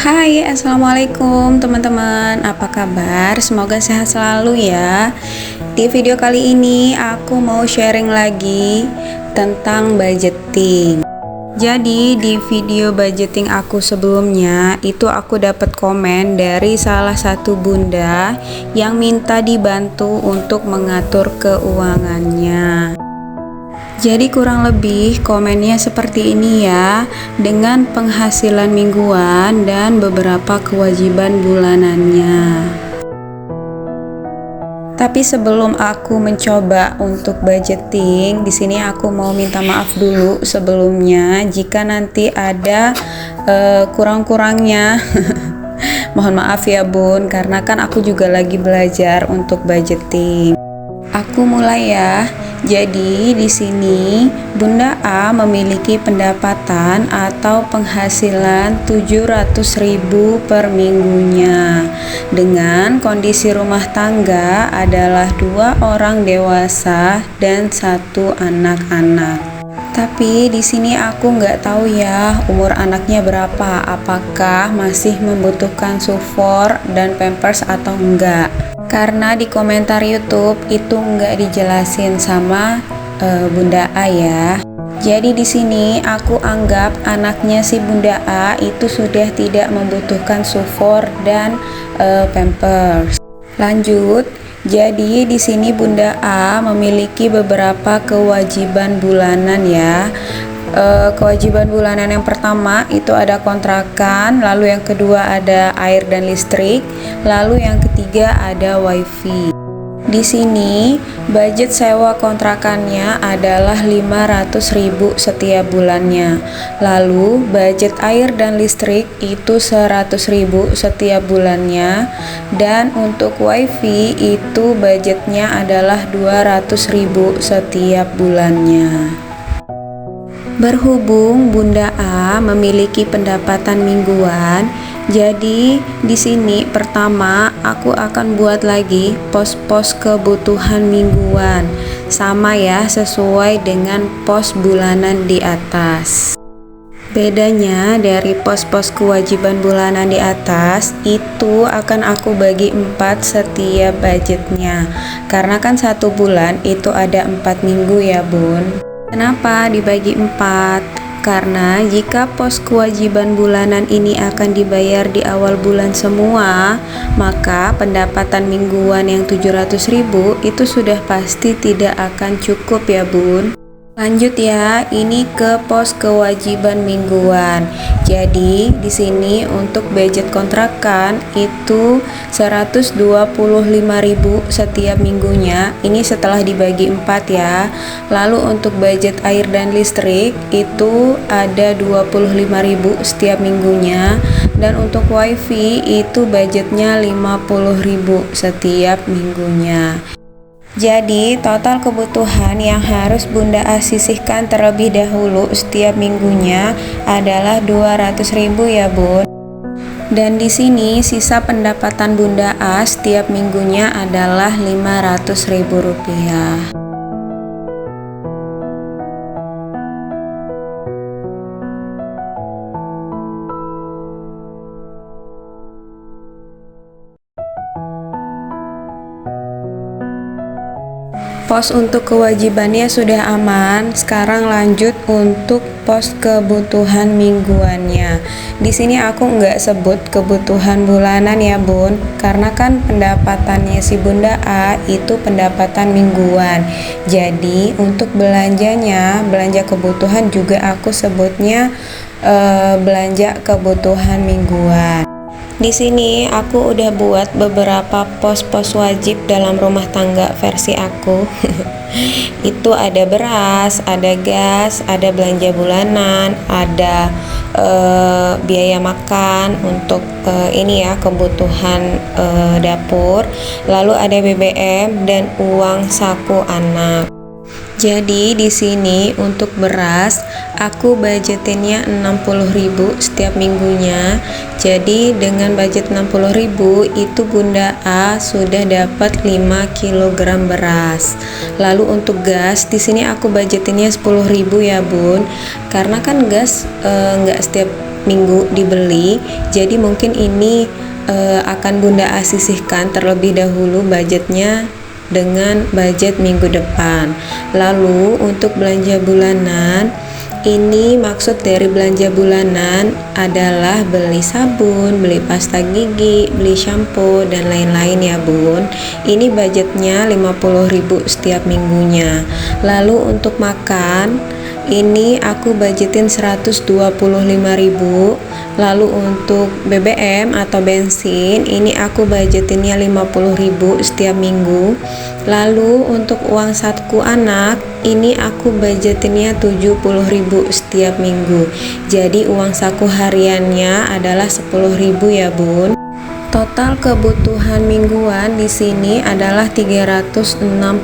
Hai, assalamualaikum teman-teman. Apa kabar? Semoga sehat selalu ya. Di video kali ini aku mau sharing lagi tentang budgeting. Jadi di video budgeting aku sebelumnya itu aku dapat komen dari salah satu bunda yang minta dibantu untuk mengatur keuangannya. Jadi kurang lebih komennya seperti ini ya, dengan penghasilan mingguan dan beberapa kewajiban bulanannya. Tapi sebelum aku mencoba untuk budgeting, di sini aku mau minta maaf dulu sebelumnya jika nanti ada kurang-kurangnya. Mohon maaf ya Bun, karena kan aku juga lagi belajar untuk budgeting. Aku mulai ya. Jadi di sini Bunda A memiliki pendapatan atau penghasilan 700.000 per minggunya. Dengan kondisi rumah tangga adalah 2 orang dewasa dan 1 anak-anak. Tapi di sini aku nggak tahu ya umur anaknya berapa, apakah masih membutuhkan sufor dan pampers atau enggak. Karena di komentar YouTube itu nggak dijelasin sama Bunda A ya. Jadi di sini aku anggap anaknya si Bunda A itu sudah tidak membutuhkan sufor dan pampers. Lanjut. Jadi di sini Bunda A memiliki beberapa kewajiban bulanan ya. Kewajiban bulanan yang pertama itu ada kontrakan, lalu yang kedua ada air dan listrik, lalu yang ketiga ada wifi. Di sini budget sewa kontrakannya adalah 500.000 setiap bulannya. Lalu budget air dan listrik itu 100.000 setiap bulannya, dan untuk wifi itu budgetnya adalah 200.000 setiap bulannya. Berhubung Bunda A memiliki pendapatan mingguan, jadi di sini pertama aku akan buat lagi pos-pos kebutuhan mingguan. Sama ya, sesuai dengan pos bulanan di atas. Bedanya dari pos-pos kewajiban bulanan di atas itu akan aku bagi 4 setiap budgetnya. Karena kan 1 bulan itu ada 4 minggu ya Bun. Kenapa dibagi 4? Karena jika pos kewajiban bulanan ini akan dibayar di awal bulan semua, maka pendapatan mingguan yang 700.000 itu sudah pasti tidak akan cukup ya Bun. Lanjut ya, ini ke pos kewajiban mingguan. Jadi di sini untuk budget kontrakan itu 125.000 setiap minggunya. Ini setelah dibagi 4 ya. Lalu untuk budget air dan listrik itu ada 25.000 setiap minggunya, dan untuk wifi itu budgetnya 50.000 setiap minggunya. Jadi total kebutuhan yang harus Bunda A sisihkan terlebih dahulu setiap minggunya adalah 200.000 ya Bun. Dan di sini sisa pendapatan Bunda A setiap minggunya adalah 500.000 rupiah. Pos untuk kewajibannya sudah aman. Sekarang lanjut untuk pos kebutuhan mingguannya. Di sini aku nggak sebut kebutuhan bulanan ya Bun, karena kan pendapatannya si Bunda A itu pendapatan mingguan. Jadi untuk belanjanya, belanja kebutuhan juga aku sebutnya belanja kebutuhan mingguan. Di sini aku udah buat beberapa pos-pos wajib dalam rumah tangga versi aku. Itu ada beras, ada gas, ada belanja bulanan, ada biaya makan untuk ini ya, kebutuhan dapur, lalu ada BBM dan uang saku anak. Jadi di sini untuk beras aku budgetinnya 60.000 setiap minggunya. Jadi dengan budget 60.000 itu Bunda A sudah dapat 5 kg beras. Lalu untuk gas di sini aku budgetinnya 10.000 ya Bun. Karena kan gas nggak setiap minggu dibeli, jadi mungkin ini akan Bunda sisihkan terlebih dahulu budgetnya dengan budget minggu depan. Lalu untuk belanja bulanan, ini maksud dari belanja bulanan adalah beli sabun, beli pasta gigi, beli shampoo, dan lain-lain ya bun. Ini budgetnya 50.000 setiap minggunya. Lalu untuk makan, ini aku budgetin 125.000. Lalu untuk BBM atau bensin, ini aku budgetinnya 50.000 setiap minggu. Lalu untuk uang saku anak, ini aku budgetinnya 70.000 setiap minggu. Jadi uang saku hariannya adalah 10.000 ya bun. Total kebutuhan mingguan di sini adalah 365.000.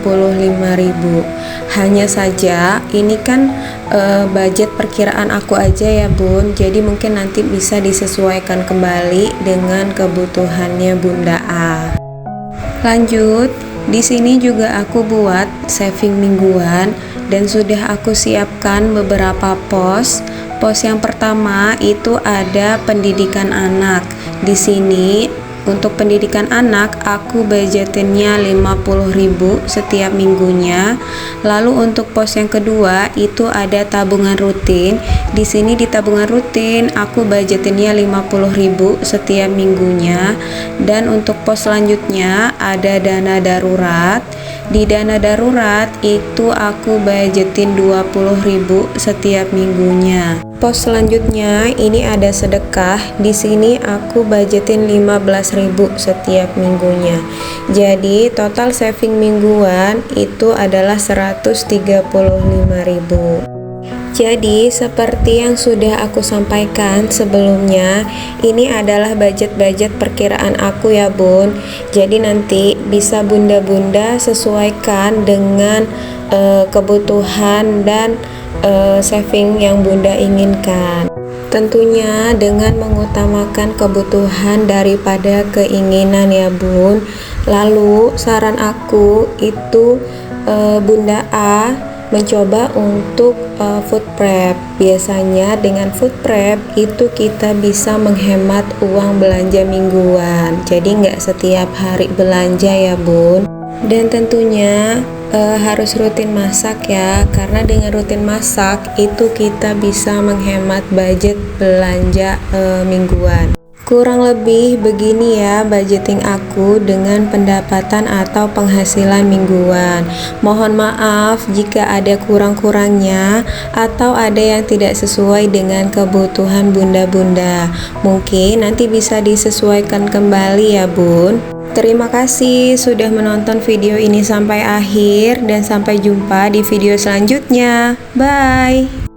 Hanya saja ini kan budget perkiraan aku aja ya bun. Jadi mungkin nanti bisa disesuaikan kembali dengan kebutuhannya Bunda A. Lanjut, di sini juga aku buat saving mingguan dan sudah aku siapkan beberapa pos. Pos yang pertama itu ada pendidikan anak. Di sini untuk pendidikan anak aku budgetinnya 50.000 setiap minggunya. Lalu untuk pos yang kedua itu ada tabungan rutin. Di sini di tabungan rutin aku budgetinnya 50.000 setiap minggunya. Dan untuk pos selanjutnya ada dana darurat. Di dana darurat itu aku budgetin 20.000 setiap minggunya. Pos selanjutnya ini ada sedekah. Di sini aku budgetin 15.000 setiap minggunya. Jadi total saving mingguan itu adalah 135.000. Jadi seperti yang sudah aku sampaikan sebelumnya, ini adalah budget-budget perkiraan aku ya bun. Jadi nanti bisa bunda-bunda sesuaikan dengan kebutuhan dan saving yang bunda inginkan. Tentunya dengan mengutamakan kebutuhan daripada keinginan ya bun. Lalu saran aku itu Bunda A mencoba untuk food prep. Biasanya dengan food prep itu kita bisa menghemat uang belanja mingguan. Jadi nggak setiap hari belanja ya bun. Dan tentunya harus rutin masak ya, karena dengan rutin masak itu kita bisa menghemat budget belanja mingguan. Kurang lebih begini ya budgeting aku dengan pendapatan atau penghasilan mingguan. Mohon maaf jika ada kurang-kurangnya atau ada yang tidak sesuai dengan kebutuhan bunda-bunda. Mungkin nanti bisa disesuaikan kembali ya bun. Terima kasih sudah menonton video ini sampai akhir dan sampai jumpa di video selanjutnya. Bye.